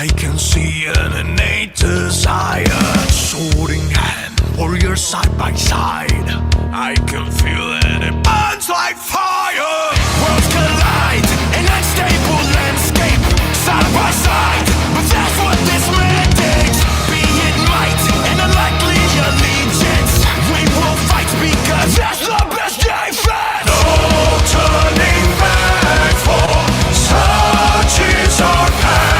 I can see an innate desire, sword in hand, warriors side by side. I can feel it, it burns like fire. Worlds collide, an unstable landscape, side by side. But that's what this mandates. Be it might and unlikely allegiance, we will fight because that's the best defense. No turning back, for such is our path.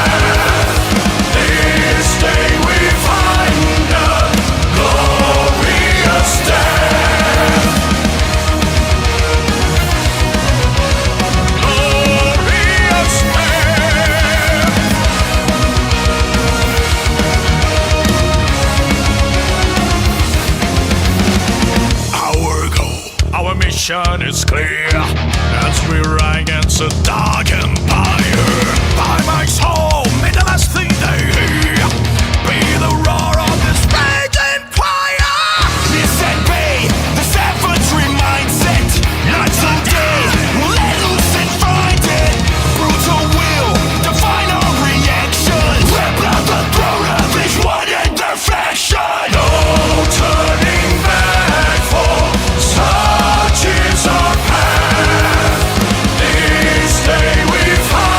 It's clear as we ride against a dark empire. By my soul, may the last thing they hear be the roar of this raging fire. Disobey the savagery mindset. Night and day, we'll let loose and find it. Brutal will define our reaction. Rip out the throat of each one in their fashion. No turning back, for such is our path. This day we find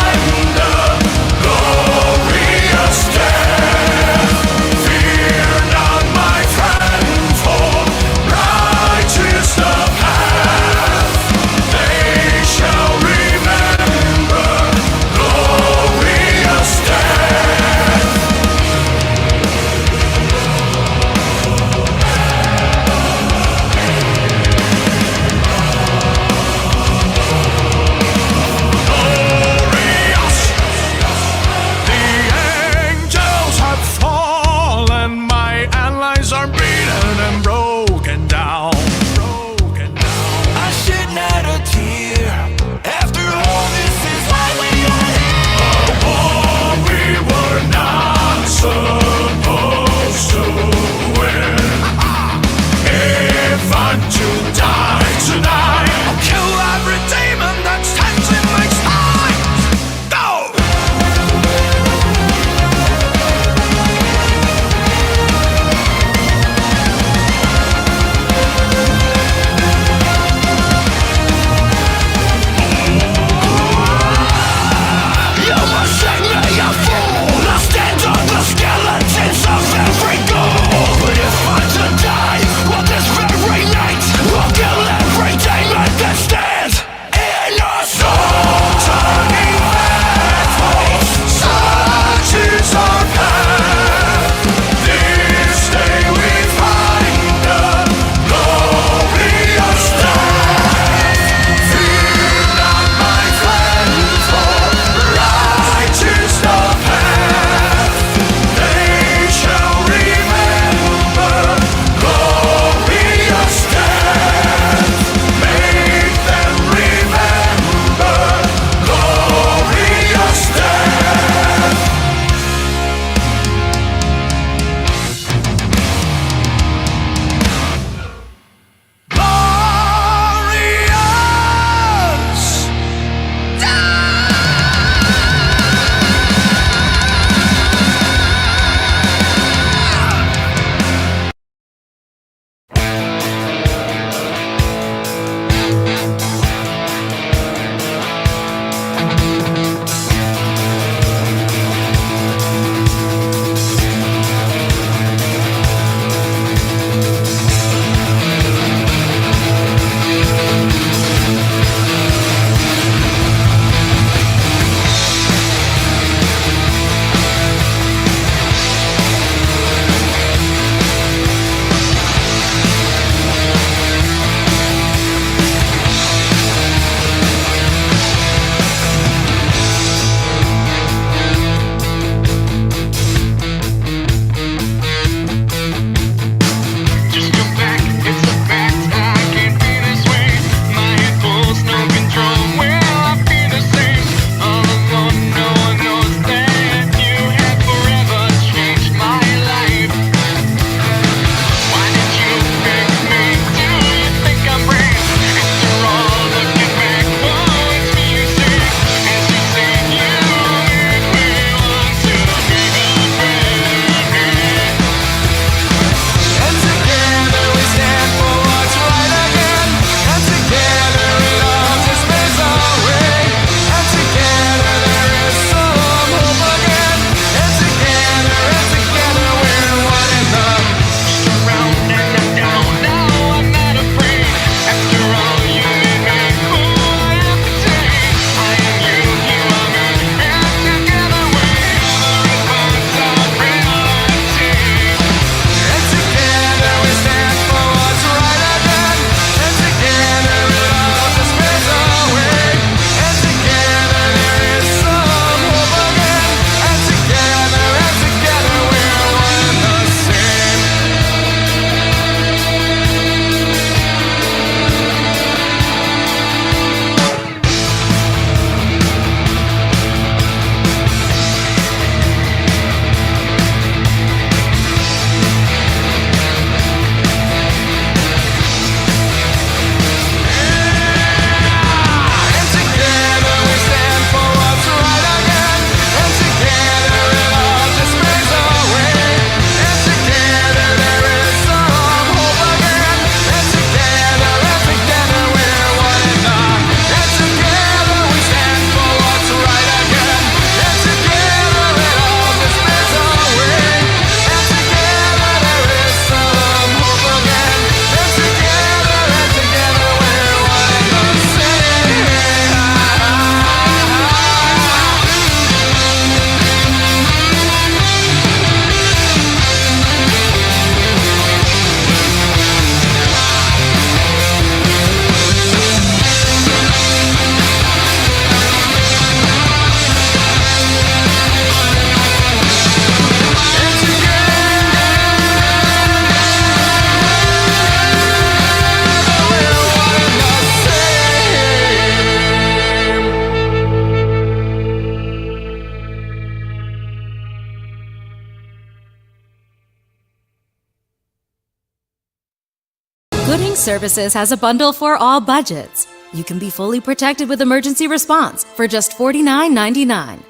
Gooding Services has a bundle for all budgets. You can be fully protected with emergency response for just $49.99.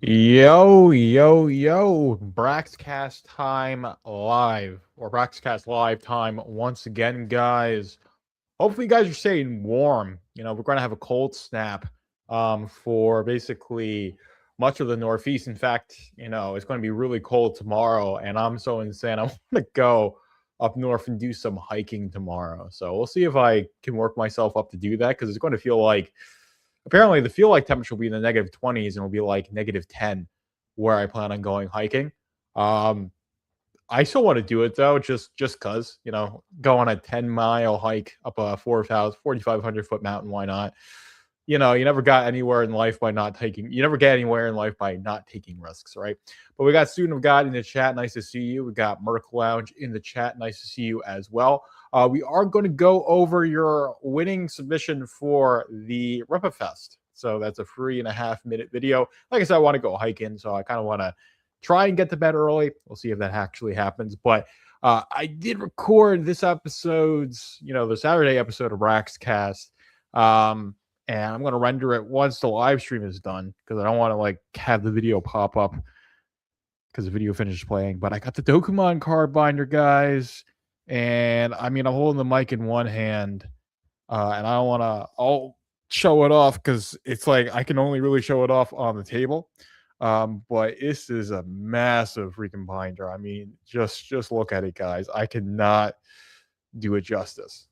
Yo, Braxcast time live, or Braxcast live time once again, guys. Hopefully you guys are staying warm. We're going to have a cold snap for basically much of the Northeast. In fact, it's going to be really cold tomorrow, and I'm so insane. I want to go up north and do some hiking tomorrow. So we'll see if I can work myself up to do that, because it's going to feel like, apparently the feel like temperature will be in the negative 20s and it'll be like negative 10 where I plan on going hiking. I still want to do it though, just because, go on a 10-mile hike up a 4,500 foot mountain. Why not? You never got anywhere in life by not taking. You never get anywhere in life by not taking risks, right? But we got Student of God in the chat. Nice to see you. We got Merc Lounge in the chat. Nice to see you as well. We are going to go over your winning submission for the Rippaverse. So that's a 3.5-minute video. Like I said, I want to go hiking, so I kind of want to try and get to bed early. We'll see if that actually happens. But I did record this episode's, the Saturday episode of Braxcast. And I'm going to render it once the live stream is done, because I don't want to have the video pop up because the video finished playing. But I got the Dokemon card binder, guys. And I'm holding the mic in one hand, and I don't want to I'll show it off because it's I can only really show it off on the table. But this is a massive freaking binder. Just look at it, guys. I cannot do it justice.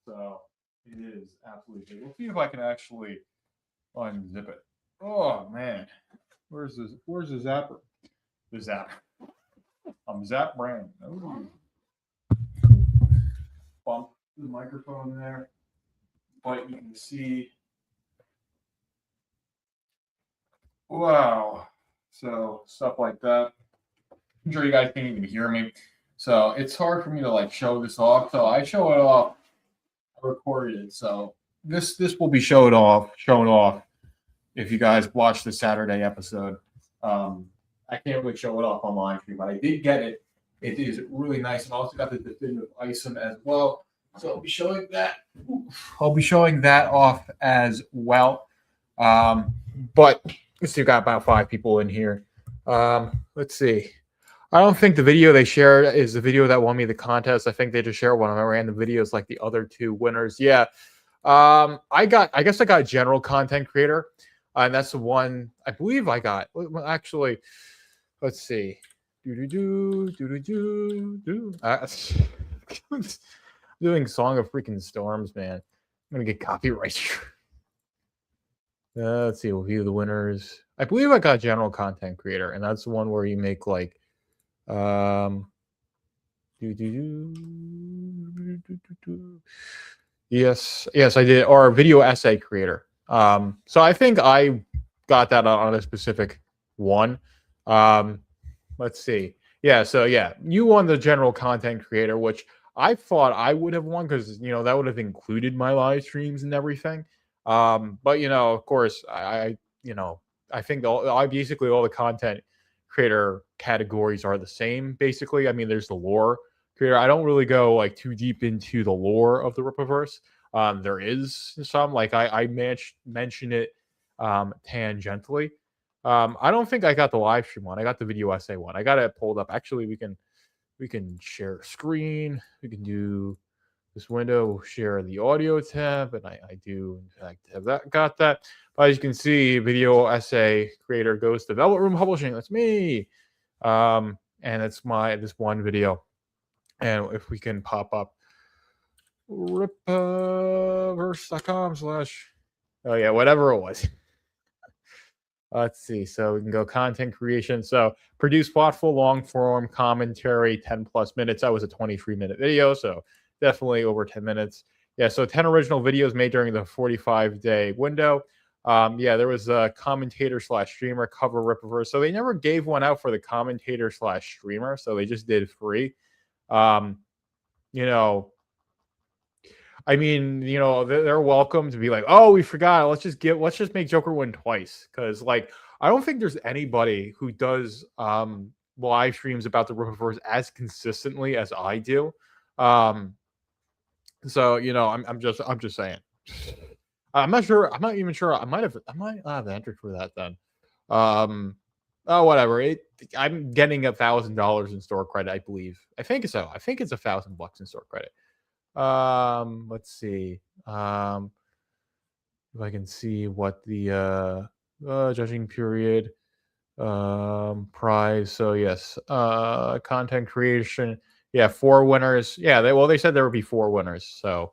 So it is absolutely big. We'll see if I can actually unzip it. Oh man, where's the zapper? The zapper. I'm Zap Brand. Ooh. Bump the microphone there, but you can see. Wow. So stuff like that. I'm sure you guys can't even hear me, so it's hard for me to show this off. So I show it off. I recorded it, so this will be shown off if you guys watch the Saturday episode. I can't really show it off on live stream, but I did get it. It is really nice, and also got the definitive item as well. So I'll be showing that. I'll be showing that off as well. But let's see, we've got about 5 people in here. Let's see. I don't think the video they shared is the video that won me the contest. I think they just shared one of my random videos like the other 2 winners. Yeah. I guess I got general content creator. And that's the one I believe I got. Well, actually, let's see. Doing Song of Freaking Storms, man. I'm gonna get copyright. Let's see. We'll view the winners. I believe I got general content creator, and that's the one where you make yes, I did. Or video essay creator. So I think I got that on a specific one. Let's see. Yeah, so yeah, you won the general content creator, which I thought I would have won because that would have included my live streams and everything. But of course, I think basically all the content creator categories are the same. Basically, there's the lore creator. I don't really go too deep into the lore of the Rippaverse. There is some I mention it tangentially. I don't think I got the live stream one. I got the video essay one. I got it pulled up. Actually, we can share a screen. We can do this window, share the audio tab, and I do in fact have that. Got that. But as you can see, video essay creator goes to Velvet Room Publishing. That's me. And it's this one video. And if we can pop up Rippaverse.com/ oh yeah, whatever it was. Let's see. So we can go content creation. So produce thoughtful long form commentary, 10+ minutes. That was a 23-minute video, so definitely over 10 minutes. Yeah, so 10 original videos made during the 45-day window. Yeah, there was a commentator/streamer cover Rippaverse. So they never gave one out for the commentator/streamer, so they just did free. They're welcome to be like, oh, we forgot. Let's just make Joker win twice. Because I don't think there's anybody who does live streams about the Rippaverse as consistently as I do. So I'm just saying. I'm not sure. I'm not even sure. I might have entered for that then. Oh, whatever. I'm getting $1,000 in store credit, I believe. I think so. I think it's $1,000 in store credit. Let's see. If I can see what the judging period prize. So yes, content creation. Yeah, 4 winners. Yeah, they said there would be 4 winners. So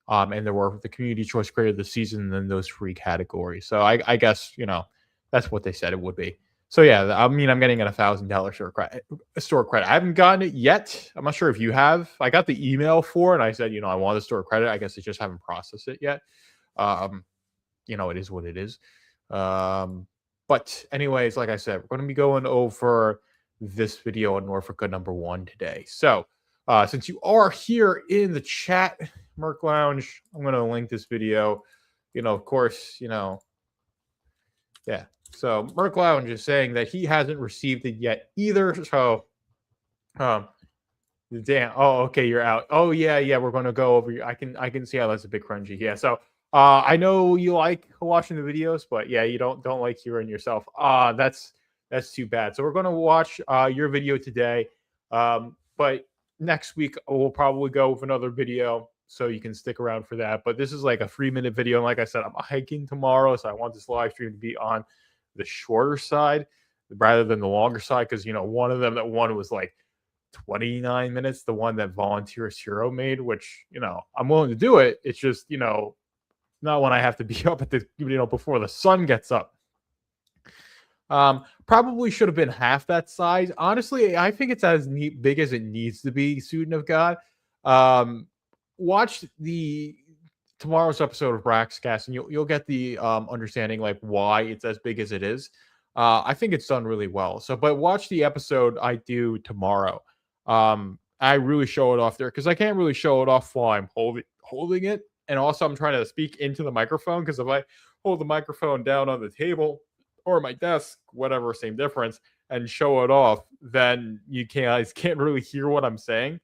and there were the community choice creator of the season and then those 3 categories. So I guess that's what they said it would be. So yeah, I mean I'm getting a $1,000 store credit. I haven't gotten it yet. I'm not sure if you have. I got the email for it. And I said I want the store credit. I guess they just haven't processed it yet. It is what it is. But anyways, like I said, we're going to be going over this video on Norfolk number 1 today. So since you are here in the chat, Merc Lounge, I'm going to link this video. Of course, yeah. So Merc Lounge is saying that he hasn't received it yet either. So, damn. Oh, okay, you're out. Oh yeah. We're going to go over. I can see how that's a bit cringy. Yeah. So. I know you like watching the videos, but yeah, you don't like hearing yourself. That's too bad. So we're going to watch your video today, but next week we'll probably go with another video, so you can stick around for that. But this is like a 3-minute video, and like I said, I'm hiking tomorrow, so I want this live stream to be on the shorter side rather than the longer side, because one of them, that one was like 29 minutes, the one that Volunteers Hero made, which I'm willing to do it. It's just not when I have to be up at the before the sun gets up. Probably should have been half that size. Honestly, I think it's as big as it needs to be. Student of God. Watch tomorrow's episode of Braxcast, and you'll get the understanding like why it's as big as it is. I think it's done really well. So, but watch the episode I do tomorrow. I really show it off there because I can't really show it off while I'm holding it. And also, I'm trying to speak into the microphone, because if I hold the microphone down on the table or my desk, whatever, same difference, and show it off, then you can't really hear what I'm saying.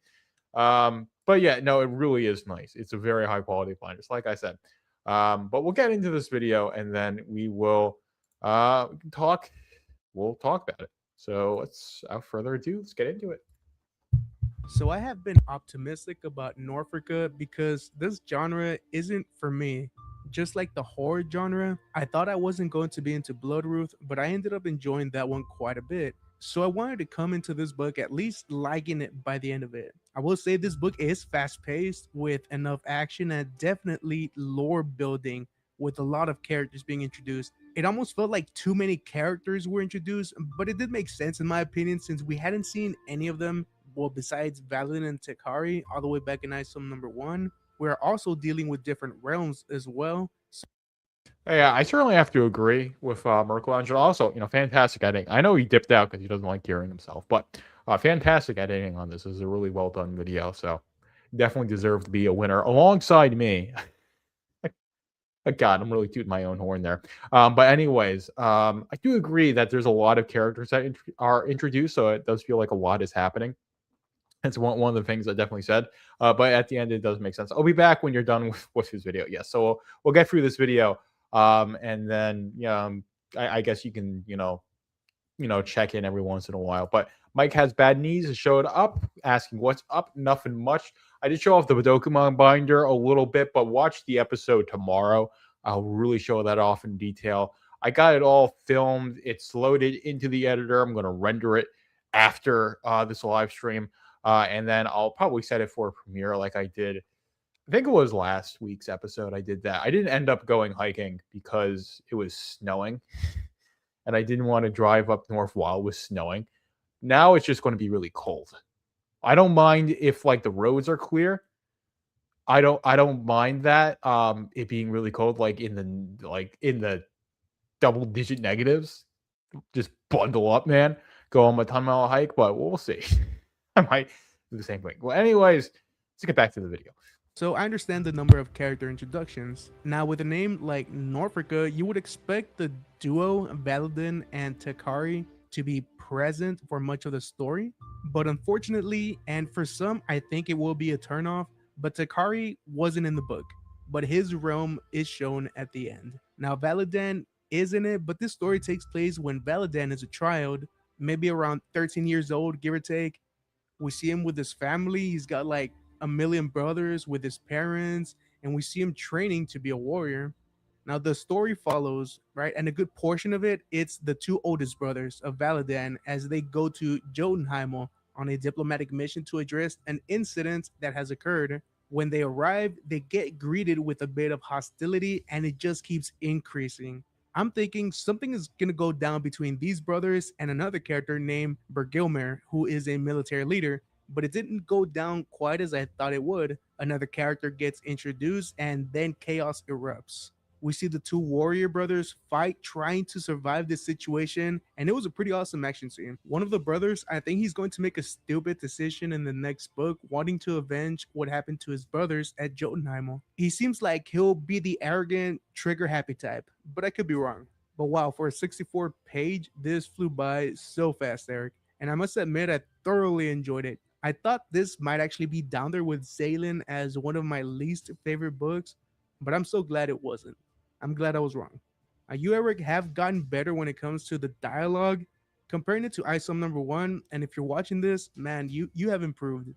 But yeah, no, it really is nice. It's a very high quality blind, just like I said. But we'll get into this video, and then we will talk. We'll talk about it. So without further ado, let's get into it. So I have been optimistic about Norfolka because this genre isn't for me. Just like the horror genre, I thought I wasn't going to be into Bloodruth, but I ended up enjoying that one quite a bit. So I wanted to come into this book at least liking it by the end of it. I will say this book is fast-paced with enough action and definitely lore building with a lot of characters being introduced. It almost felt like too many characters were introduced, but it did make sense in my opinion since we hadn't seen any of them. Well, besides Valadin and Tekari, all the way back in ISOM number 1, we're also dealing with different realms as well. Yeah, I certainly have to agree with Merkel. Also, fantastic editing. I know he dipped out because he doesn't like hearing himself, but fantastic editing on this. This is a really well done video, so definitely deserves to be a winner alongside me. God, I'm really tooting my own horn there. But anyways, I do agree that there's a lot of characters that are introduced, so it does feel like a lot is happening. It's one of the things I definitely said. But at the end, it does make sense. I'll be back when you're done with his video. Yes, so we'll get through this video, and then I guess you can check in every once in a while. But Mike has bad knees. Showed up asking what's up. Nothing much. I did show off the Dokemon binder a little bit, but watch the episode tomorrow. I'll really show that off in detail. I got it all filmed. It's loaded into the editor. I'm going to render it after this live stream. And then I'll probably set it for a premiere like I did. I think it was last week's episode I did that. I didn't end up going hiking because it was snowing. And I didn't want to drive up north while it was snowing. Now it's just going to be really cold. I don't mind if like the roads are clear. I don't mind that it being really cold, like in the double-digit negatives. Just bundle up, man. Go on a 10-mile hike, but we'll see. I might do the same thing. Well, anyways, let's get back to the video. So I understand the number of character introductions. Now with a name like Norfolka, you would expect the duo Valadin and Tekari to be present for much of the story. But unfortunately, and for some, I think it will be a turnoff, but Takari wasn't in the book, but his realm is shown at the end. Now, Valadan is in it, but this story takes place when Valadan is a child, maybe around 13 years old, give or take. We see him with his family. He's got like a million brothers with his parents, and we see him training to be a warrior. Now the story follows, right? And a good portion of it, it's the two oldest brothers of Valadan as they go to Jotunheim on a diplomatic mission to address an incident that has occurred. When they arrive, they get greeted with a bit of hostility and it just keeps increasing. I'm thinking something is going to go down between these brothers and another character named Bergilmer, who is a military leader, but it didn't go down quite as I thought it would. Another character gets introduced and then chaos erupts. We see the two warrior brothers fight trying to survive this situation, and it was a pretty awesome action scene. One of the brothers, I think he's going to make a stupid decision in the next book, wanting to avenge what happened to his brothers at Jotunheim. He seems like he'll be the arrogant, trigger happy type, but I could be wrong. But wow, for a 64 page, this flew by so fast, Eric. And I must admit, I thoroughly enjoyed it. I thought this might actually be down there with Zaylen as one of my least favorite books, but I'm so glad it wasn't. I'm glad I was wrong. You, Eric, have gotten better when it comes to the dialogue, comparing it to ISOM number one. And if you're watching this, man, you have improved.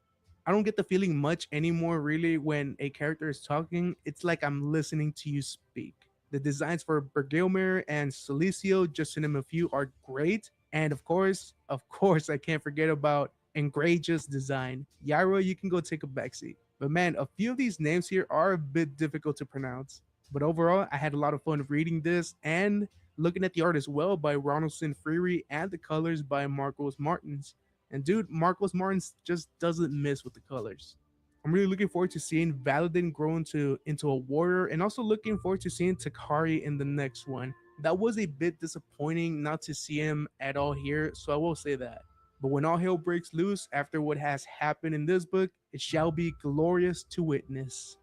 I don't get the feeling much anymore, really, when a character is talking. It's like I'm listening to you speak. The designs for Bergilmer and Celicio, just to name a few, are great. And of course, I can't forget about Engrage's design. Yaira, you can go take a backseat. But man, a few of these names here are a bit difficult to pronounce. But overall, I had a lot of fun reading this and looking at the art as well by Ronaldson Freary and the colors by Marcos Martins. And dude, Marcos Martins just doesn't miss with the colors. I'm really looking forward to seeing Valadin grow into a warrior, and also looking forward to seeing Takari in the next one. That was a bit disappointing not to see him at all here, so I will say that. But when all hell breaks loose after what has happened in this book, it shall be glorious to witness.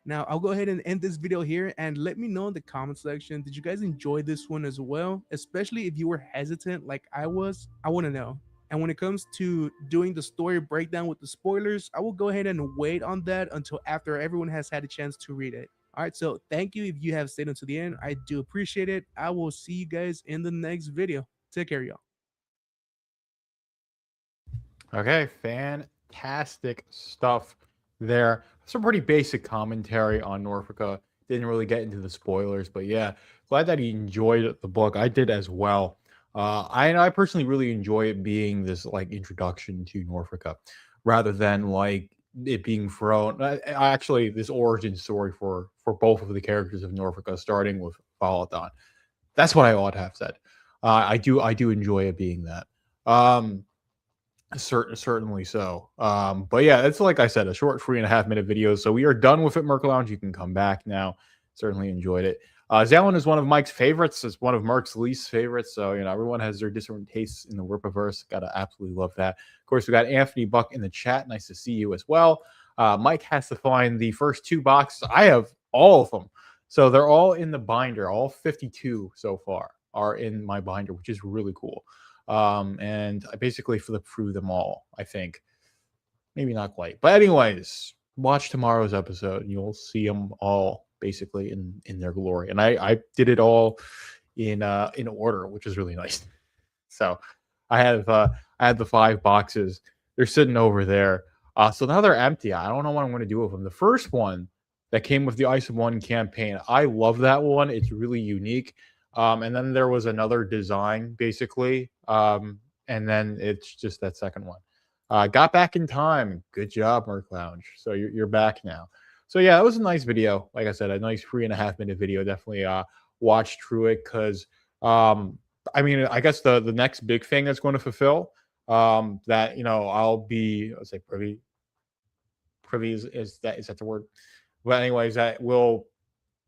Now, I'll go ahead and end this video here and let me know in the comment section, did you guys enjoy this one as well? Especially if you were hesitant like I was, I want to know. And when it comes to doing the story breakdown with the spoilers, I will go ahead and wait on that until after everyone has had a chance to read it. All right, so thank you if you have stayed until the end. I do appreciate it. I will see you guys in the next video. Take care, y'all. Okay, fantastic stuff there. Some pretty basic commentary on Norfolka. Didn't really get into the spoilers, but yeah, glad that he enjoyed the book. I did as well. I personally really enjoy it being this like introduction to Norfolka, rather than like it being thrown. Actually, this origin story for both of the characters of Norfolka, starting with Valadan. That's what I ought to have said. I do enjoy it being that. Certainly so. But yeah, it's like I said, a short 3.5 minute video. So we are done with it, Merc Lounge. You can come back now. Certainly enjoyed it. Zalen is one of Mike's favorites. It's one of Merc's least favorites. So, you know, everyone has their different tastes in the Rippaverse. Gotta absolutely love that. Of course, we got Anthony Buck in the chat. Nice to see you as well. Mike has to find the first 2 boxes. I have all of them. So they're all in the binder. All 52 so far are in my binder, which is really cool. And I basically flipped through them all, I think. Maybe not quite. But anyways, watch tomorrow's episode and you'll see them all basically in their glory. And I did it all in order, which is really nice. So I had the 5 boxes. They're sitting over there. So now they're empty. I don't know what I'm going to do with them. The first one that came with the Ice of One campaign, I love that one. It's really unique. And then there was another design, basically. And then it's just that second one. Got back in time. Good job, Merc Lounge. So you're back now. So yeah, that was a nice video. Like I said, a nice 3.5 minute video. Definitely watched through it because I mean, I guess the next big thing that's going to fulfill that, you know, I'll be, let's say privy is that the word? But anyways, that will,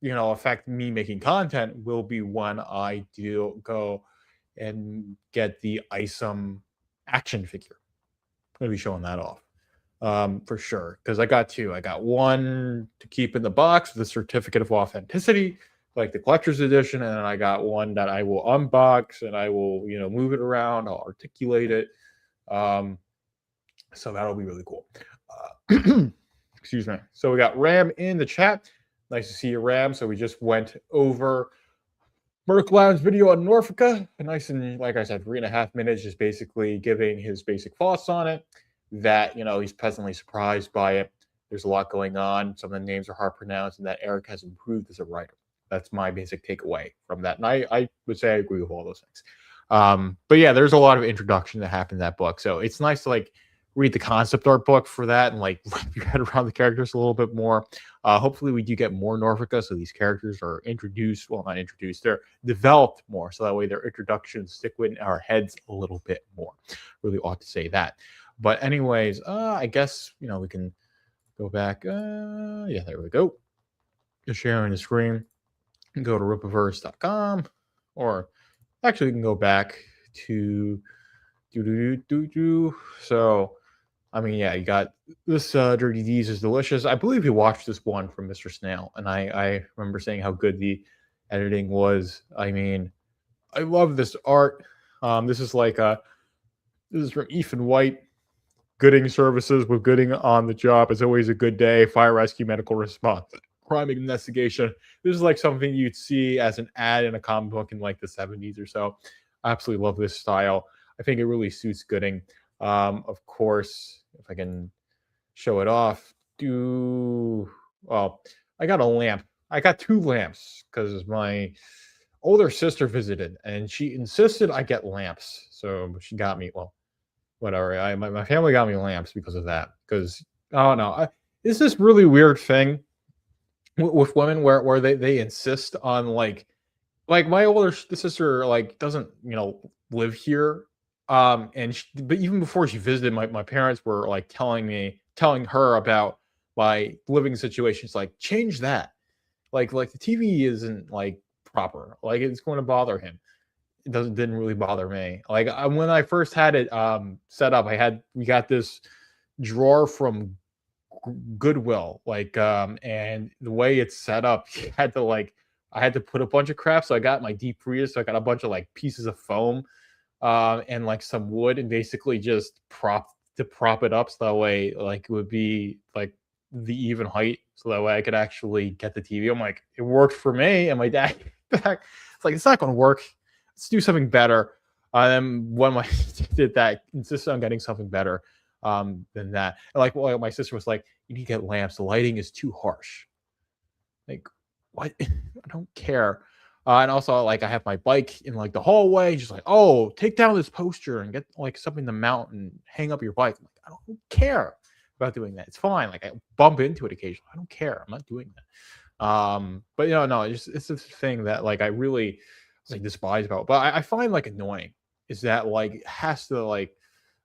you know, affect me making content will be when I do go and get the ISOM action figure. I'm going to be showing that off for sure, because I got 2. I got one to keep in the box with a certificate of authenticity like the collector's edition, and then I got one that I will unbox and I will, move it around. I'll articulate it. So that'll be really cool. Excuse me. So we got Ram in the chat. Nice to see you, Ram. So we just went over Merc Lounge video on Norfolka. Nice and, like I said, 3.5 minutes, just basically giving his basic thoughts on it. That, he's pleasantly surprised by it. There's a lot going on. Some of the names are hard to pronounce, and that Eric has improved as a writer. That's my basic takeaway from that. And I would say I agree with all those things. But yeah, there's a lot of introduction that happened in that book. So it's nice to read the concept art book for that and wrap your head around the characters a little bit more. Hopefully we do get more Norfolka, so these characters are introduced. Well, not introduced, they're developed more, so that way their introductions stick with our heads a little bit more. Really ought to say that. But anyways, I guess, we can go back. Yeah, there we go. Just sharing the screen. Go to Rippaverse.com, or actually we can go back to so I mean, yeah, you got this Dirty D's is delicious. I believe you watched this one from Mr. Snail, and I remember saying how good the editing was. I mean, I love this art. This is this is from Ethan White. Gooding Services with Gooding on the job. It's always a good day. Fire rescue, medical response, crime investigation. This is something you'd see as an ad in a comic book in the 70s or so. I absolutely love this style. I think it really suits Gooding. Of course, if I can show it off, I got a lamp. I got 2 lamps because my older sister visited and she insisted I get lamps. So she got me, whatever. My family got me lamps because of that. Because, oh no, it's this really weird thing with women where they insist on my older sister doesn't live here. But even before she visited, my parents were telling her about my living situations, change that, the TV isn't proper, it's going to bother him. It didn't really bother me. When I first had it set up, we got this drawer from Goodwill, and the way it's set up, you had to I had to put a bunch of crap. So I got my deep freezer, so I got a bunch of pieces of foam and some wood, and basically just prop it up so that way it would be the even height, so that way I could actually get the TV. I'm it worked for me, and my dad back, it's not going to work. Let's do something better. And when my did that, insisted on getting something better than that. And my sister was you need to get lamps. The lighting is too harsh. What? I don't care. And also, I have my bike in the hallway. Just oh, take down this poster and get something to mount and hang up your bike. I don't care about doing that. It's fine. I bump into it occasionally. I don't care. I'm not doing that. But no, it's this thing that I really despise about. But I find annoying is that it has to I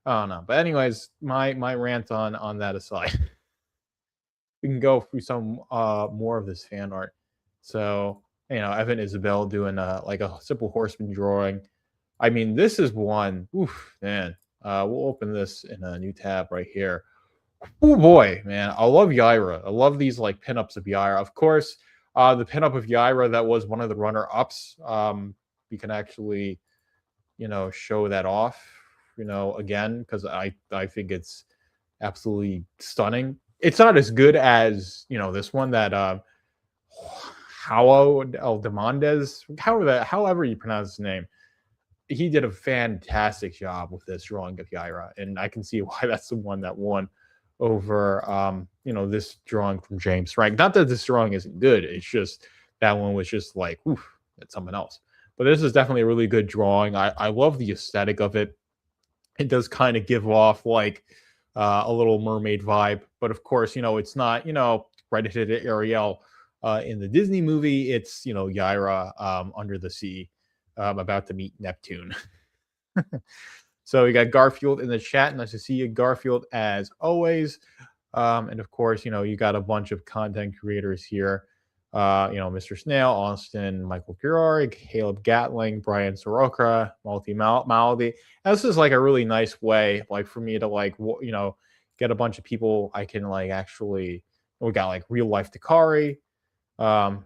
don't know. But anyways, my rant on that aside, we can go through some more of this fan art. So Evan Isabel doing a simple horseman drawing. I mean, this is one. Oof, man. We'll open this in a new tab right here. Oh boy, man. I love Yaira. I love these pinups of Yaira. Of course, the pinup of Yaira that was one of the runner-ups. We can actually, show that off, again, because I think it's absolutely stunning. It's not as good as this one that Howard El Demondes, however you pronounce his name. He did a fantastic job with this drawing of Yaira, and I can see why that's the one that won over this drawing from James Frank. Not that this drawing isn't good, it's just that one was just oof, that's something else. But this is definitely a really good drawing. I love the aesthetic of it. It does kind of give off a Little Mermaid vibe, but of course, it's not credited Ariel in the Disney movie. It's Yaira under the sea, about to meet Neptune. So we got Garfield in the chat. Nice to see you, Garfield, as always. And of course, you got a bunch of content creators here. Mr. Snail, Austin, Michael Keurig, Caleb Gatling, Brian Soroka, Maldy. And this is a really nice way, for me to get a bunch of people I can actually. We got real life Dakari,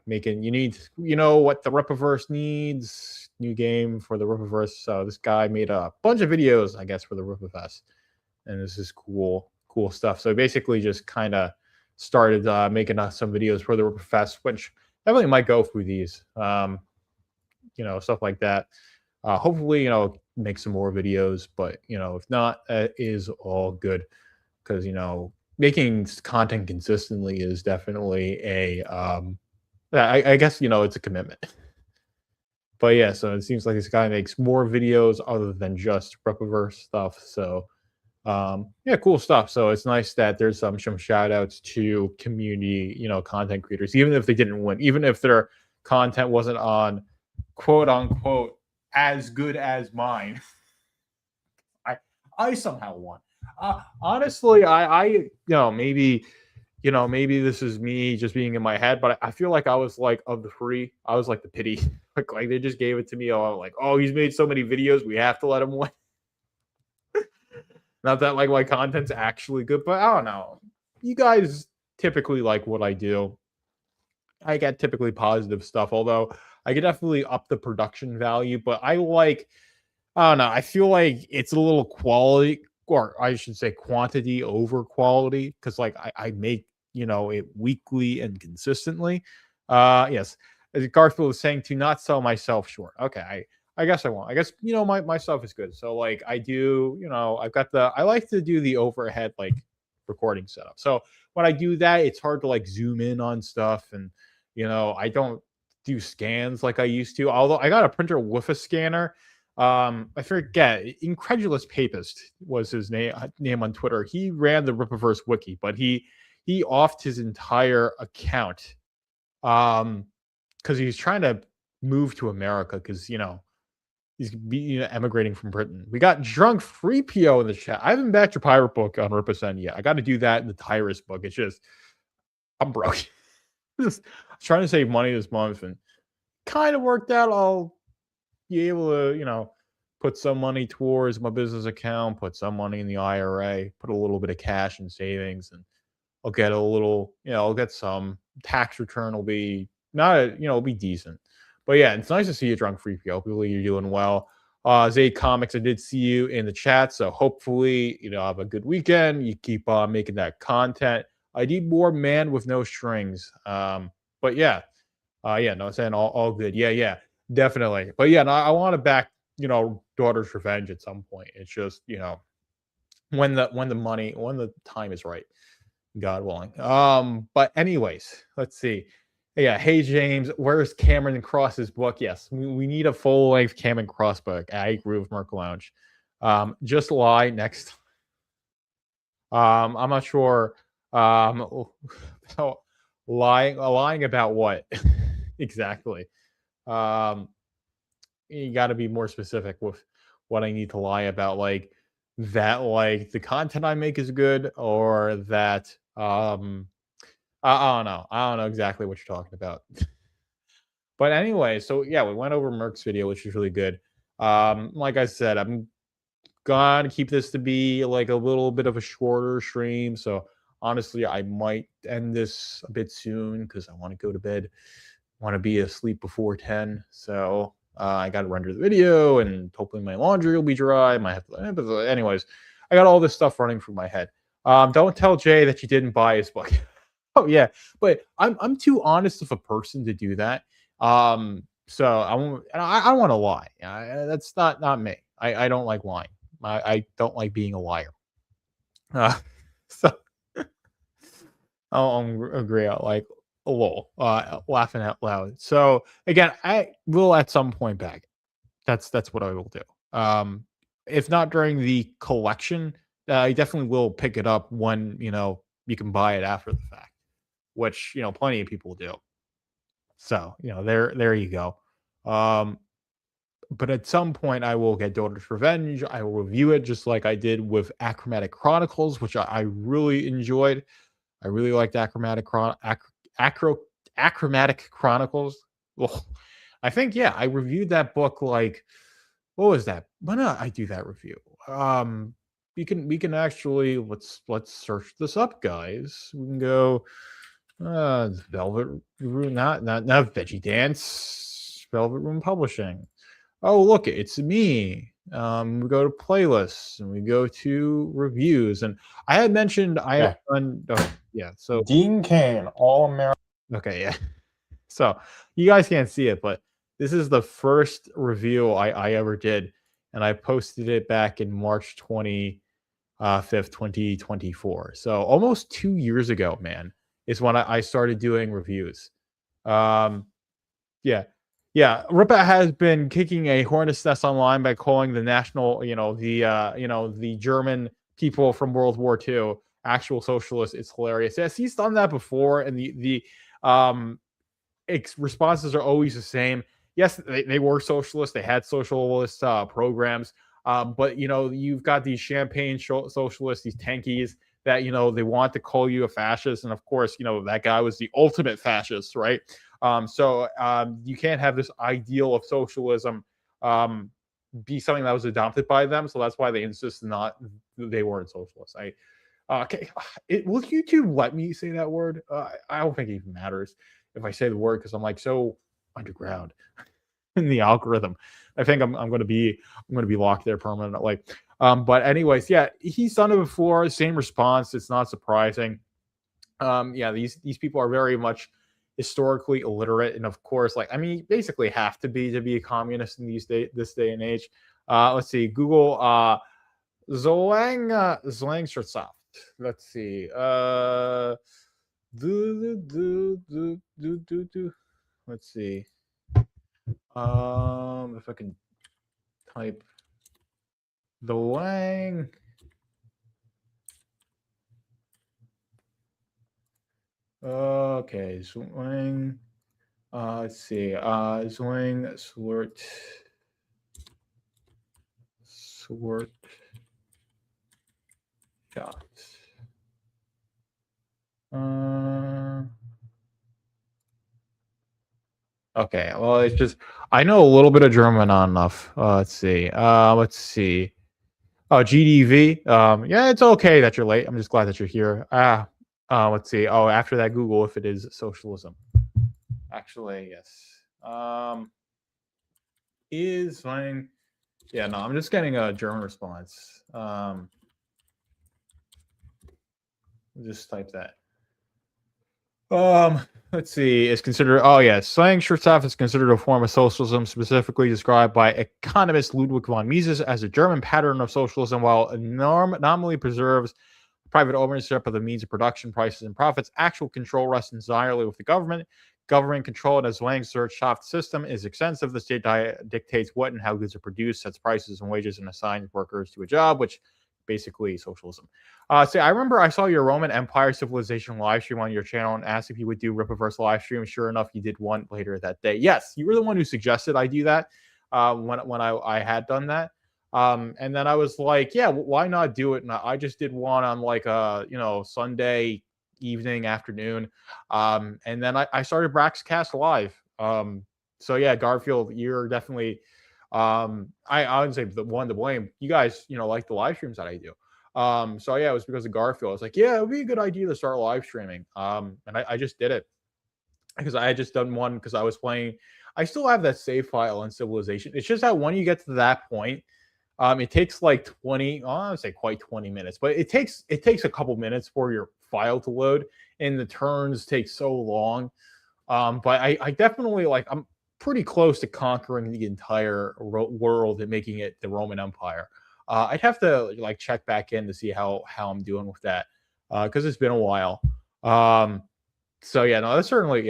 Making, you need, you know what the Rippaverse needs? New game for the Rippaverse. So this guy made a bunch of videos, I guess, for the Rippaverse, and this is cool stuff. So basically, just kind of started making some videos for the Rippaverse, which definitely might go through these, stuff like that. Hopefully, make some more videos, but if not, that is all good, because making content consistently is definitely a I guess it's a commitment. But yeah, so it seems like this guy makes more videos other than just Rippaverse stuff. So yeah, cool stuff. So it's nice that there's some shout outs to community, content creators, even if they didn't win, even if their content wasn't on quote unquote as good as mine. I somehow won. Honestly, maybe maybe this is me just being in my head, but I feel like I was like, of the three, I was like the pity. like they just gave it to me. Oh, like, oh, he's made so many videos, we have to let him win. Not that like my content's actually good, but I don't know. You guys typically like what I do. I get typically positive stuff, although I could definitely up the production value, but I don't know. I feel like it's a little quality, or I should say quantity over quality, because like I make it weekly and consistently. Yes, as Garfield was saying, to not sell myself short. Okay, I guess I won't. I guess my stuff is good. So like I do, I like to do the overhead like recording setup. So when I do that, it's hard to like zoom in on stuff, and I don't do scans like I used to. Although I got a printer with a scanner. I forget. Incredulous Papist was his name on Twitter. He ran the Rippaverse wiki, but he offed his entire account because he's trying to move to America, because he's emigrating from Britain. We got Drunk Free PO in the chat. I haven't backed your pirate book on Rippaverse yet. I got to do that in the Tyrus book. It's just I'm broke. Just trying to save money this month, and kind of worked out. I'll be able to, put some money towards my business account, put some money in the IRA, put a little bit of cash in savings, and I'll get a little, I'll get some tax return. Will be not, it'll be decent. But yeah, it's nice to see you, Drunk Free PO. Hopefully you're doing well. Zay Comics, I did see you in the chat, so hopefully have a good weekend. You keep making that content. I need more man with no strings. But yeah, no, I'm saying all good. Yeah, definitely. But yeah, no, I want to back, Daughter's Revenge at some point. It's just, when the time is right, God willing. But anyways, let's see. Yeah, hey James, where's Cameron Cross's book? Yes, we need a full length Cameron Cross book. I agree with Merc Lounge. Just lie next. I'm not sure. Lying about what exactly? You got to be more specific with what I need to lie about, like that, like the content I make is good, or that I don't know. I don't know exactly what you're talking about. But anyway, so yeah, we went over Merc's video, which is really good. Like I said, I'm gonna keep this to be like a little bit of a shorter stream. So honestly, I might end this a bit soon because I want to go to bed. Want to be asleep before 10. So I got to render the video, and hopefully my laundry will be dry. I might have to, but anyways, I got all this stuff running through my head. Don't tell Jay that you didn't buy his book. Oh yeah, but I'm too honest of a person to do that. So I don't want to lie. That's not me. I don't like lying. I don't like being a liar. So I'll agree. Like lol, laughing out loud. So again, I will at some point back. That's what I will do. If not during the collection, I definitely will pick it up when you can buy it after the fact, which plenty of people do. So there you go. But at some point, I will get Daughter's Revenge. I will review it just like I did with Achromatic Chronicles, which I really enjoyed. I really liked Achromatic Chronicles. Well, I think I reviewed that book like, what was that? Why not I do that review? We can actually let's search this up, guys. We can go Velvet Room, not Veggie Dance. Velvet Room Publishing. Oh, look, it's me. We go to playlists and we go to reviews. And I had mentioned I have done. Oh, yeah. So Dean Cain, All American. okay, yeah. So you guys can't see it, but this is the first review I ever did, and I posted it back in March 5th, 2024. So almost 2 years ago, man, is when I started doing reviews. Yeah. Yeah, Rippa has been kicking a hornet's nest online by calling the national, the German people from World War II actual socialists. It's hilarious. Yes, he's done that before, and the responses are always the same. Yes, they were socialists. They had socialist programs, but you've got these champagne socialists, these tankies that they want to call you a fascist, and of course, that guy was the ultimate fascist, right? So you can't have this ideal of socialism be something that was adopted by them. So that's why they insist they weren't socialists. Okay, will YouTube let me say that word? I don't think it even matters if I say the word because I'm like so underground in the algorithm. I think I'm going to be locked there permanently. But anyways, yeah, he's done it before. Same response. It's not surprising. Yeah, these people are very much historically illiterate, and of course, you basically have to be a communist in this day and age. Let's see, Google Zlang. Let's see. Let's see. If I can type the Wang. Okay, Zwang. Let's see. Zwang Swart shot. Okay, well, it's just I know a little bit of German, not enough. Let's see. Let's see. Oh, GDV. Yeah, it's okay that you're late. I'm just glad that you're here. Let's see. Oh, after that, Google if it is socialism. Actually, yes. Is fine. Yeah, no, I'm just getting a German response. Just type that. Let's see. It's considered. Oh, yeah. Slang Schutzstaff is considered a form of socialism, specifically described by economist Ludwig von Mises as a German pattern of socialism, while nominally preserves private ownership of the means of production, prices, and profits. Actual control rests entirely with the government. Government control in a Zwangswirtschaft system is extensive. The state dictates what and how goods are produced, sets prices and wages, and assigns workers to a job, which basically socialism. So I remember I saw your Roman Empire civilization live stream on your channel and asked if you would do Rippaverse live stream. Sure enough, you did one later that day. Yes, you were the one who suggested I do that when I had done that. And then I was like, yeah, why not do it? And I just did one on like Sunday evening, afternoon. And then I started Braxcast live. So yeah, Garfield, you're definitely I would say the one to blame. You guys, like the live streams that I do. So yeah, it was because of Garfield. I was like, yeah, it would be a good idea to start live streaming. And I just did it because I had just done one because I was playing. I still have that save file on Civilization. It's just that when you get to that point, it takes like 20, I would say quite 20 minutes, but it takes a couple minutes for your file to load, and the turns take so long. But I definitely I'm pretty close to conquering the entire world and making it the Roman Empire. I'd have to check back in to see how I'm doing with that because it's been a while. So yeah, no, that certainly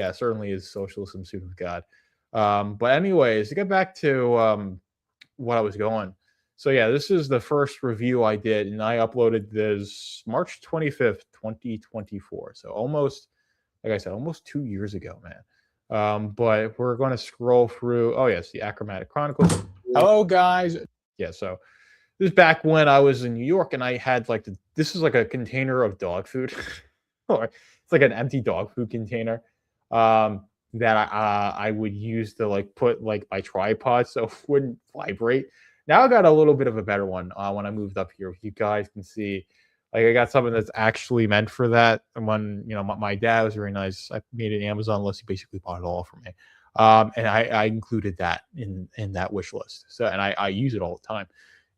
is socialism, pseudo God. But anyways, to get back to what I was going. So yeah, this is the first review I did, and I uploaded this March 25th, 2024. So almost, like I said, almost 2 years ago, man. But we're going to scroll through. Oh yes, the Achromatic Chronicles. Hello, guys. Yeah, so this is back when I was in New York, and I had this is like a container of dog food, or it's like an empty dog food container that I would use to put my tripod so it wouldn't vibrate. Now I got a little bit of a better one when I moved up here. You guys can see Like I got something that's actually meant for that. And when my dad was very nice, I made an Amazon list. He basically bought it all for me, and I included that in that wish list. So and I use it all the time,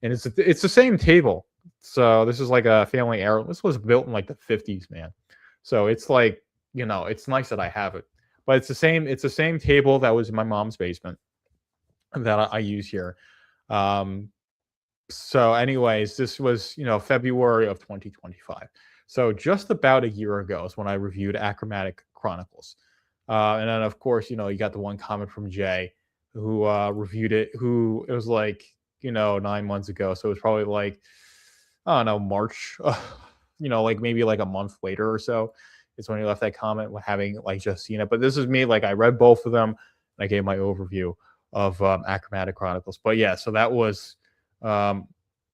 and it's the same table. So this is like a family heirloom. This was built in like the 50s, man. So it's like it's nice that I have it, but it's the same table that was in my mom's basement that I use here. Um, so anyways, this was February of 2025, so just about a year ago is when I reviewed Achromatic Chronicles. And then of course you got the one comment from Jay who reviewed it, who it was like 9 months ago, so it was probably like I don't know, March. Like maybe like a month later or so is when he left that comment, having like just seen it. But this is me, like I read both of them and I gave my overview of Achromatic Chronicles. But yeah, so um,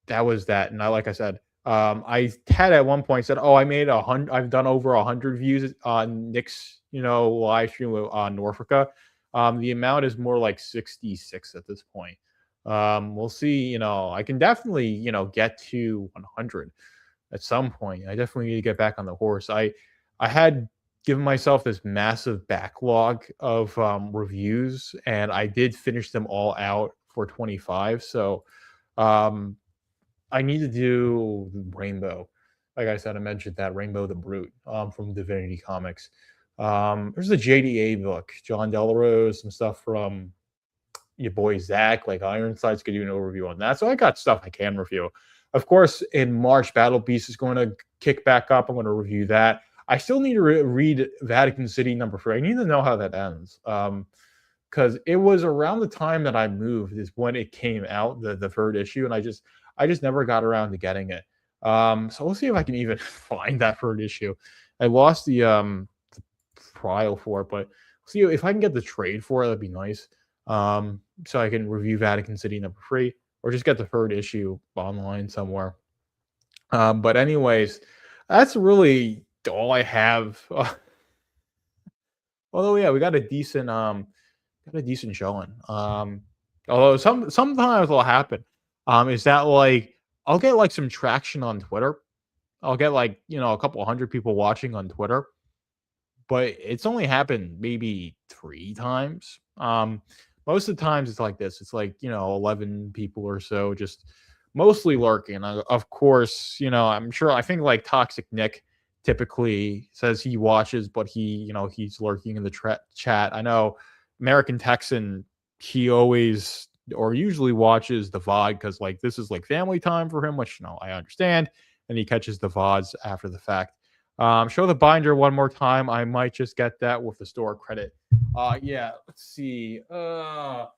that. And like I said, I had at one point said, "Oh, I made 100. I've done over 100 views on Nick's, live stream with Norfolka." The amount is more like 66 at this point. We'll see. I can definitely, get to 100 at some point. I definitely need to get back on the horse. I had given myself this massive backlog of reviews, and I did finish them all out for 25. So um, I need to do Rainbow. Like I said, I mentioned that Rainbow the Brute from Divinity Comics. There's the JDA book, John Delarose, some stuff from your boy Zach, like Ironsides, could do an overview on that. So I got stuff I can review. Of course, in March, Battle Beast is going to kick back up. I'm going to review that. I still need to read Vatican City #3. I need to know how that ends. Because it was around the time that I moved is when it came out, the third issue, and I just never got around to getting it. So we'll see if I can even find that third issue. I lost the trial for it, but see if I can get the trade for it. That'd be nice. So I can review Vatican City #3, or just get the third issue online somewhere. But anyways, that's really all I have. Although yeah, we got a decent showing. Although sometimes what'll happen, is that like I'll get like some traction on Twitter. I'll get like a couple hundred people watching on Twitter, but it's only happened maybe 3 times. Most of the times it's like this. It's like 11 people or so, just mostly lurking. Of course, I'm sure. I think like Toxic Nick typically says he watches, but he's lurking in the chat. I know American Texan, he always or usually watches the VOD because like this is like family time for him, which I understand, and he catches the VODs after the fact. Show the binder one more time. I might just get that with the store credit. Yeah, let's see. Like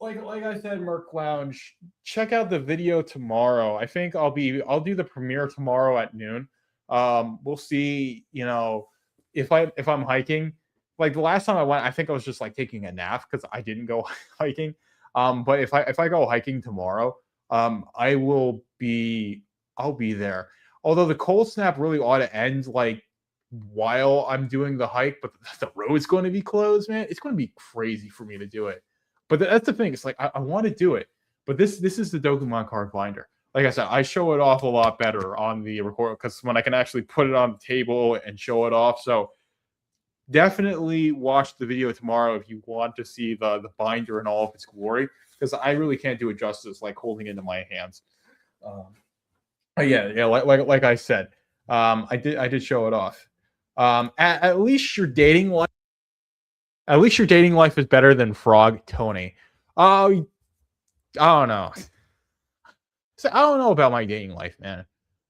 I said, Merc Lounge, check out the video tomorrow. I think I'll do the premiere tomorrow at noon. We'll see, if I'm hiking. Like the last time I went, I think I was just like taking a nap because I didn't go hiking. But if I go hiking tomorrow, I'll be there. Although the cold snap really ought to end like while I'm doing the hike, but the road's going to be closed, man. It's going to be crazy for me to do it. But that's the thing. It's like I want to do it, but this is the Dokkan card binder. Like I said, I show it off a lot better on the record because when I can actually put it on the table and show it off. So definitely watch the video tomorrow if you want to see the binder in all of its glory, because I really can't do it justice like holding it in my hands. Yeah, like I said, I did show it off. At least your dating life. At least your dating life is better than Frog Tony. I don't know. So I don't know about my dating life, man.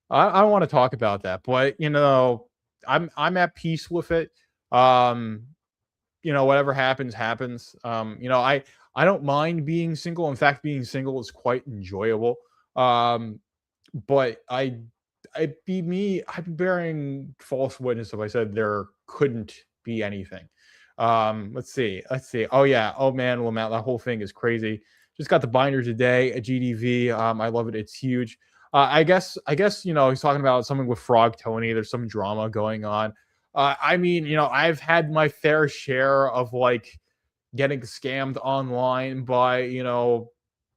I don't want to talk about that, but I'm at peace with it. Whatever happens, happens. I don't mind being single. In fact, being single is quite enjoyable. But I'd be me. I'd be bearing false witness if I said there couldn't be anything. Let's see. Oh yeah. Oh man, Lamont, that whole thing is crazy. Just got the binder today at GDV. I love it. It's huge. I guess he's talking about something with Frog Tony. There's some drama going on. I've had my fair share of like getting scammed online by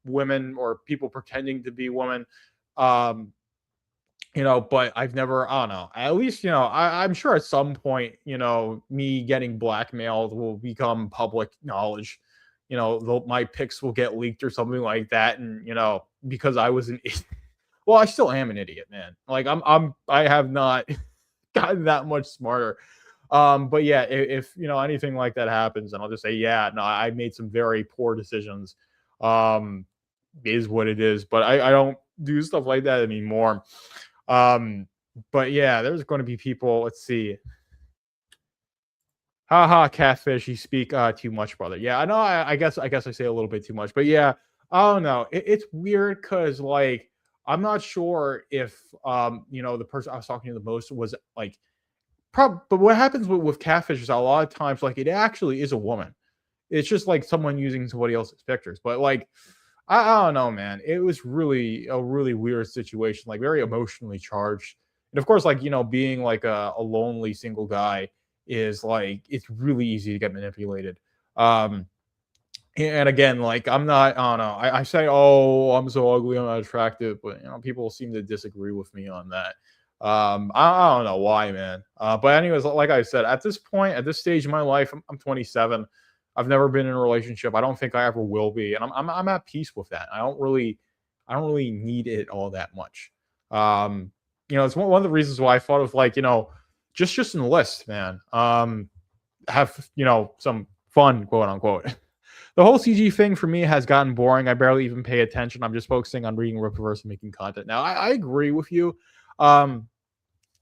women or people pretending to be women. but I've never, I don't know. At least, I'm sure at some point, me getting blackmailed will become public knowledge. My pics will get leaked or something like that. And, because I was an idiot. Well, I still am an idiot, man. Like I have not gotten that much smarter. But yeah, if anything like that happens, and I'll just say, yeah, no, I made some very poor decisions. Um, is what it is. But I don't do stuff like that anymore. But yeah, there's going to be people. Let's see. Haha, catfish. You speak too much, brother. Yeah, I know. I guess I say a little bit too much, but yeah, I don't know. It's weird because like I'm not sure if the person I was talking to the most was like but what happens with catfish is a lot of times like it actually is a woman. It's just like someone using somebody else's pictures. But like I don't know, man. It was really a really weird situation, like very emotionally charged. And of course, like, being like a lonely single guy is like it's really easy to get manipulated. Um and again, like I'm not, I don't know. I say, oh, I'm so ugly, I'm not attractive, but people seem to disagree with me on that. I don't know why, man. But anyways, like I said, at this point, at this stage in my life, I'm 27. I've never been in a relationship. I don't think I ever will be, and I'm at peace with that. I don't really need it all that much. It's one of the reasons why I thought of like, just enlist, man. Have some fun, quote unquote. The whole CG thing for me has gotten boring. I barely even pay attention. I'm just focusing on reading Rippaverse and making content. Now, I agree with you. I've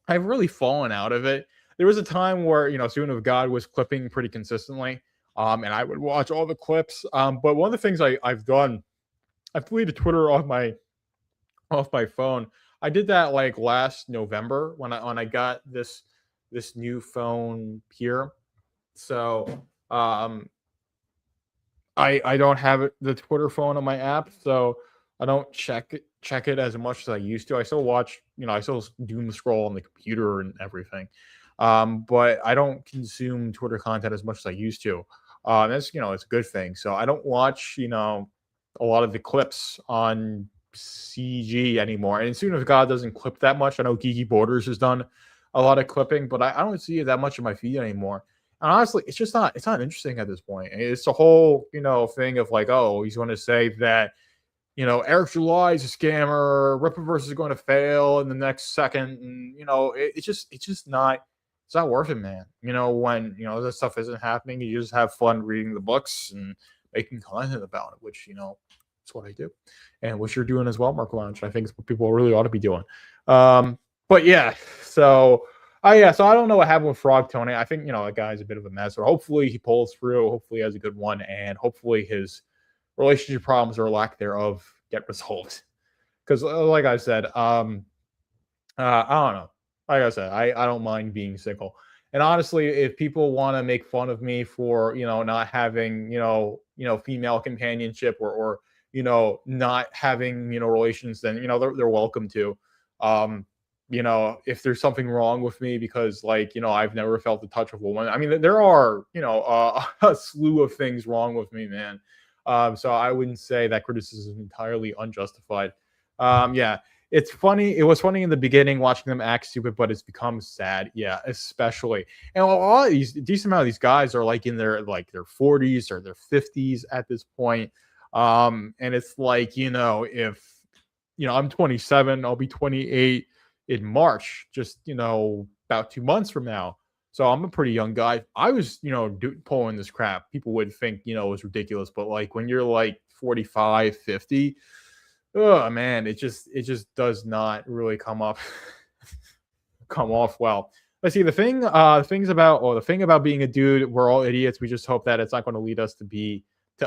really fallen out of it. There was a time where, Student of God was clipping pretty consistently. And I would watch all the clips. But one of the things I've done, I've deleted Twitter off my phone. I did that like last November when I got this new phone here. So I don't have the Twitter phone on my app, so I don't check it as much as I used to. I still watch, I still doom scroll on the computer and everything. But I don't consume Twitter content as much as I used to. That's it's a good thing. So I don't watch a lot of the clips on CG anymore. And Student of God doesn't clip that much. I know Geeky Borders has done a lot of clipping, but I don't see it that much in my feed anymore. And honestly, it's not interesting at this point. It's a whole thing of like, oh, he's going to say that Eric July is a scammer, Rippaverse is going to fail in the next second, and it's just not. It's not worth it, man. When this stuff isn't happening, you just have fun reading the books and making content about it, which that's what I do, and what you're doing as well, Mark Lounge. I think is what people really ought to be doing. But yeah, so. So I don't know what happened with Frog Tony. I think that guy's a bit of a mess. But hopefully he pulls through. Hopefully he has a good one, and hopefully his relationship problems or lack thereof get resolved. Because, like I said, I don't know. Like I said, I don't mind being single. And honestly, if people want to make fun of me for not having female companionship or not having relations, then they're welcome to. If there's something wrong with me because I've never felt the touch of a woman. I mean, there are a slew of things wrong with me, man. So I wouldn't say that criticism is entirely unjustified. Yeah, it's funny. It was funny in the beginning watching them act stupid, but it's become sad. Yeah, especially. And a lot of decent amount of these guys are like in their 40s or their 50s at this point. And it's like, if I'm 27, I'll be 28 in March, just about 2 months from now. So I'm a pretty young guy. I was pulling this crap. People would think it was ridiculous, but like when you're like 45, 50, oh man, it just does not really come off well. Let's see, the thing about being a dude, we're all idiots. We just hope that it's not going to lead us to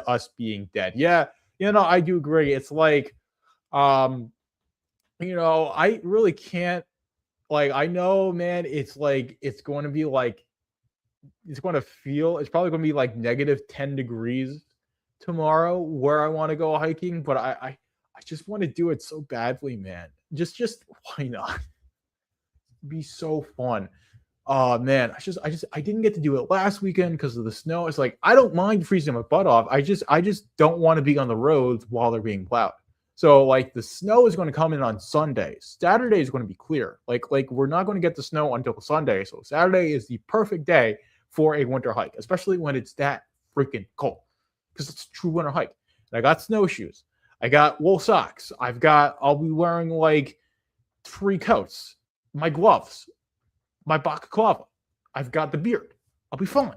us being dead. Yeah, I do agree. It's like I really can't, I know, man, it's like, it's going to be like, it's probably going to be like negative 10 degrees tomorrow where I want to go hiking, but I just want to do it so badly, man. Just why not? It'd be so fun. Oh man, I didn't get to do it last weekend because of the snow. It's like, I don't mind freezing my butt off. I just don't want to be on the roads while they're being plowed. So like the snow is going to come in on Sunday. Saturday is going to be clear. Like we're not going to get the snow until Sunday. So Saturday is the perfect day for a winter hike, especially when it's that freaking cold, because it's a true winter hike. And I got snowshoes. I got wool socks. I'll be wearing like 3 coats, my gloves, my balaclava. I've got the beard. I'll be fine.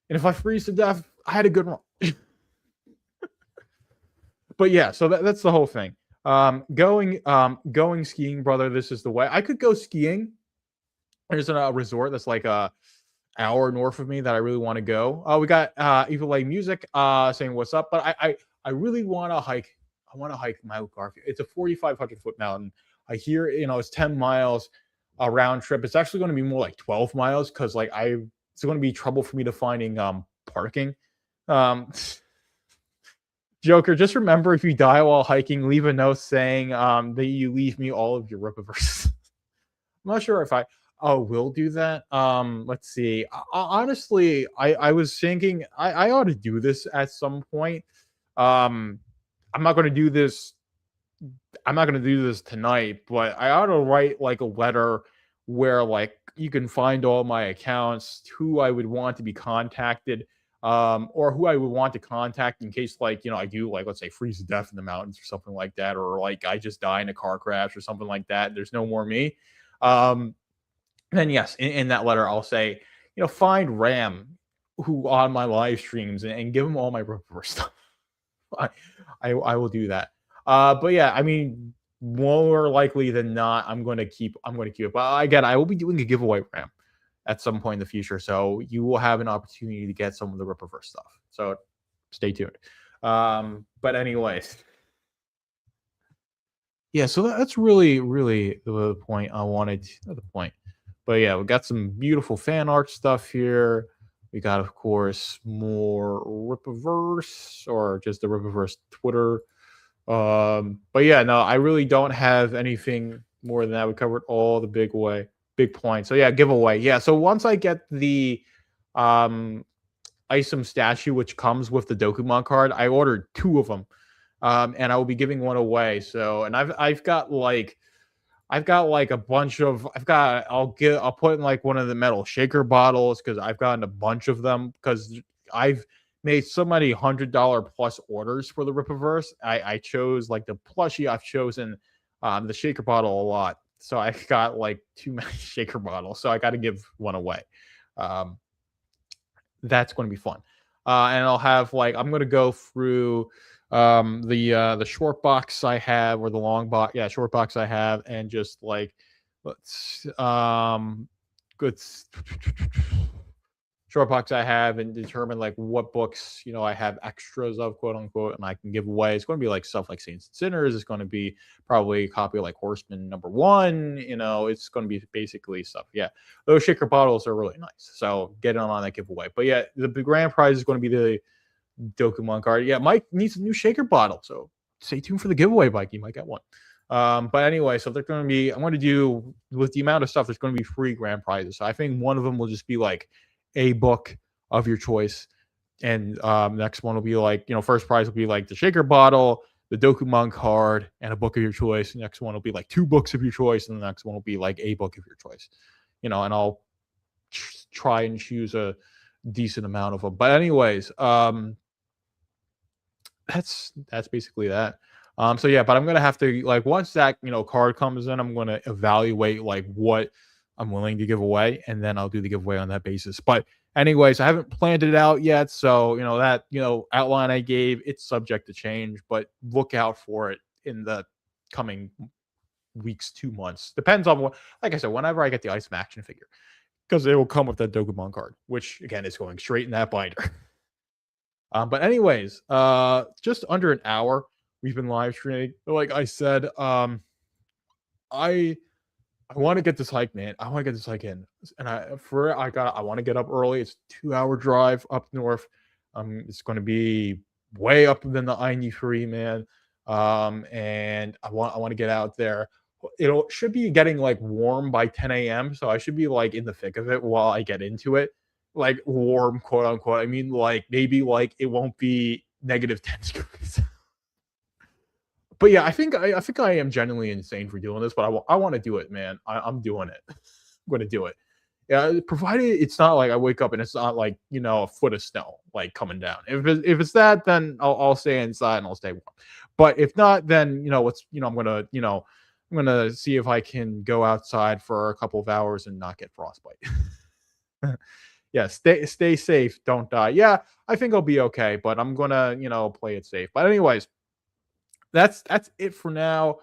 And if I freeze to death, I had a good run. But yeah, so that's the whole thing. Going skiing, brother. This is the way. I could go skiing. There's a resort that's like a hour north of me that I really want to go. We got Evil Lay Music saying what's up, but I really want to hike. I want to hike Mount Garfield. It's a 4,500 foot mountain. I hear it's 10 miles a round trip. It's actually going to be more like 12 miles because like it's going to be trouble for me to finding parking. Joker, just remember if you die while hiking, leave a note saying that you leave me all of your Rippaverse. I'm not sure if I will do that. Let's see. Honestly, I was thinking I ought to do this at some point. I'm not going to do this. I'm not going to do this tonight, but I ought to write like a letter where like you can find all my accounts, who I would want to be contacted, or who I would want to contact in case like I do like let's say freeze to death in the mountains or something like that, or like I just die in a car crash or something like that. There's no more me. Then yes, in that letter I'll say find Ram who on my live streams and give him all my Rippaverse stuff. I will do that. But yeah, I mean, more likely than not, I'm going to keep it. But again, I will be doing a giveaway Ram at some point in the future, so you will have an opportunity to get some of the Rippaverse stuff. So stay tuned. But anyways, yeah. So that's really the point I wanted. Not the point, but yeah, we got some beautiful fan art stuff here. We got, of course, more Rippaverse or just the Rippaverse Twitter. But yeah, no, I really don't have anything more than that. We covered all the big points. So yeah, giveaway. Yeah, so once I get the Isom statue, which comes with the Dokumon card, I ordered 2 of them, and I will be giving one away. So, and I've got like a bunch of I'll put in like one of the metal shaker bottles because I've gotten a bunch of them because I've made so many $100 plus orders for the Rippaverse. I chose like the plushie. I've chosen the shaker bottle a lot, so I got like too many shaker bottles, so I got to give one away. That's going to be fun, and I'll have like I'm going to go through the short box I have or the long box, short box I have, and just like let's good short box I have and determine like what books I have extras of, quote unquote, and I can give away. It's going to be like stuff like Saints and Sinners. It's going to be probably a copy of like Horseman #1. It's going to be basically stuff. Yeah, those shaker bottles are really nice, so get on that giveaway. But yeah, the grand prize is going to be the Dokumon card. Yeah, Mike needs a new shaker bottle, so stay tuned for the giveaway, Mike. You might get one. But anyway, so they're going to be. I'm going to do with the amount of stuff. There's going to be 3 grand prizes. So I think one of them will just be like a book of your choice, and next one will be like first prize will be like the shaker bottle, the Dokumon card, and a book of your choice. Next one will be like 2 books of your choice, and the next one will be like a book of your choice. And I'll try and choose a decent amount of them. But anyways, that's basically that. So yeah, but I'm gonna have to like once that card comes in, I'm gonna evaluate like what I'm willing to give away, and then I'll do the giveaway on that basis. But anyways, I haven't planned it out yet, so that outline I gave, it's subject to change, but look out for it in the coming weeks, 2 months. Depends on what, like I said, whenever I get the Ice action figure, because it will come with that Dokumon card, which again is going straight in that binder. But anyways, just under an hour we've been live streaming. Like I said, I want to get this hike, man. I want to get this hike in, and I want to get up early. It's a 2-hour drive up north. It's going to be way up than the I-93, man. And I want to get out there. It should be getting like warm by 10 a.m. So I should be like in the thick of it while I get into it, like warm, quote unquote. I mean, like maybe like it won't be -10 degrees. But yeah, I think I am genuinely insane for doing this, but I want to do it, man. I'm doing it. I'm gonna do it. Yeah, provided it's not like I wake up and it's not like a foot of snow like coming down. If it's that, then I'll stay inside and I'll stay warm. But if not, then I'm gonna see if I can go outside for a couple of hours and not get frostbite. Yeah, stay safe, don't die. Yeah, I think I'll be okay, but I'm gonna play it safe. But anyways, that's it for now.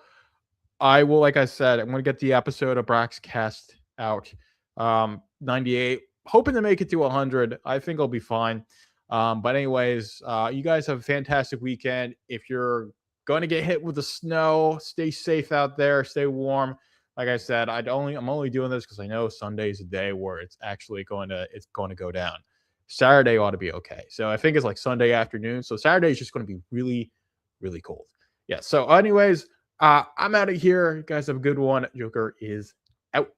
I will, like I said, I'm gonna get the episode of Braxcast out. 98, hoping to make it to 100. I think I'll be fine. But anyways, you guys have a fantastic weekend. If you're going to get hit with the snow, stay safe out there, stay warm. Like I said, I'm only doing this because I know Sunday's a day where it's actually going to go down. Saturday ought to be okay. So I think it's like Sunday afternoon. So Saturday is just going to be really, really cold. Yeah. So anyways, I'm out of here. You guys have a good one. Joker is out.